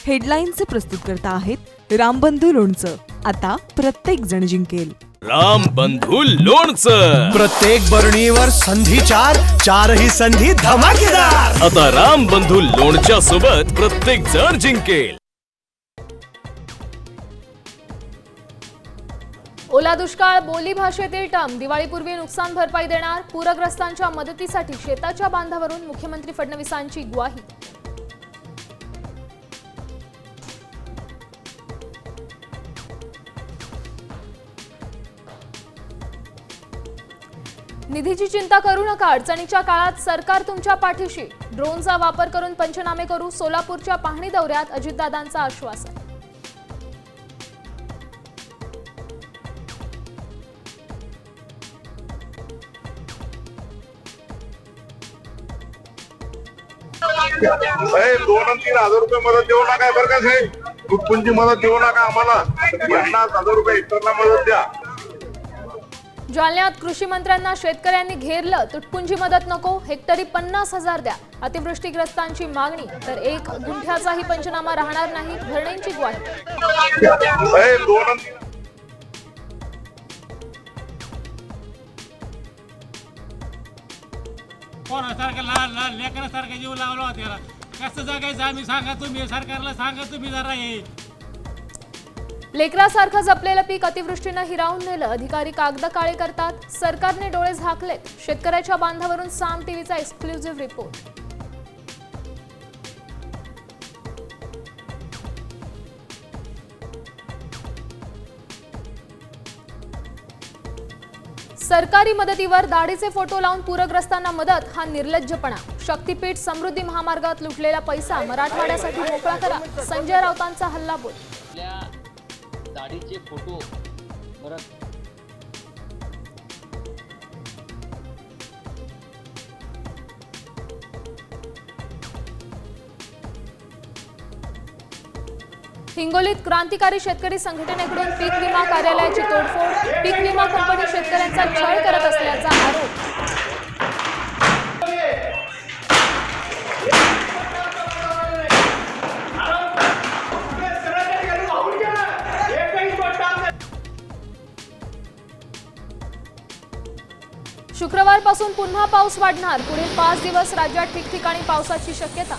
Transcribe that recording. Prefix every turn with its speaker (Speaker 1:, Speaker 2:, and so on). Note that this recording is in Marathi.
Speaker 1: हेडलाईनचे प्रस्तुतकर्ता आहेत रामबंधू लोणचं. आता प्रत्येक जण जिंकेल.
Speaker 2: रामबंधू लोणचं.
Speaker 3: प्रत्येक बरणीवर संधी चारही संधी धमाकेदार.
Speaker 2: आता रामबंधू लोणच्या सोबत प्रत्येक जण जिंकेल.
Speaker 4: ओला दुष्काळ बोली भाषेतील टर्म दिवाळीपूर्वी नुकसान भरपाई देणार. पूरग्रस्तांच्या मदतीसाठी शेताच्या बांधावरून मुख्यमंत्री फडणवीसांची ग्वाही. निधीची चिंता करू नका, अडचणीच्या काळात सरकार तुमच्या पाठीशी. ड्रोनचा वापर करून पंचनामे करू. सोलापूरच्या पाहणी दौऱ्यात अजितदादांचं आश्वासन.
Speaker 5: साहेब 2 आणि 3 हजार रुपये मदत देऊ नका बरं का साहेब. तुटपुंजी मदत देऊ नका आम्हाला. 50,000 रुपये हेक्टरला मदत द्या.
Speaker 4: जालन्यात कृषी मंत्र्यांना शेतकऱ्यांनी घेरलं. तुटपुंजी मदत नको, हेक्टरी 50,000 द्या. अतिवृष्टीग्रस्तांची मागणी. तर 1 गुंठ्याचाही पंचनामा राहणार नाही, भरणेंची ग्वाही.
Speaker 5: साहेब 2 आणि 3
Speaker 6: कोणासारखं लहान लहान लेकरासारखं जीव लावला त्याला. कसं जगायचं आम्ही सांगा तुम्ही, सरकारला सांगा तुम्ही जरा. हे
Speaker 4: लेकरासारखं जपलेलं पीक अतिवृष्टीनं हिरावून नेलं. अधिकारी कागद काळे करतात. सरकारने डोळे झाकलेत. शेतकऱ्याच्या बांधावरून साम टीव्हीचा एक्सक्लुझिव्ह रिपोर्ट. सरकारी मदतीवर दाढीचे फोटो लावून पूरग्रस्तांना मदत हा निर्लज्जपणा. शक्तीपीठ समृद्धी महामार्गात लुटलेला पैसा मराठवाड्यासाठी मोकळा करा. संजय राऊतांचा हल्लाबोल.
Speaker 7: दाढीचे फोटो परत
Speaker 4: हिंगोलीत क्रांतिकारी शेतकरी संघटनेकडून पीक विमा कार्यालयाची तोडफोड. पीक विमा कंपनी शेतकऱ्यांचा छळ करत असल्याचा आरोप. शुक्रवारपासून पुन्हा पाऊस वाढणार. पुढील 5 दिवस राज्यात ठिकठिकाणी पावसाची शक्यता.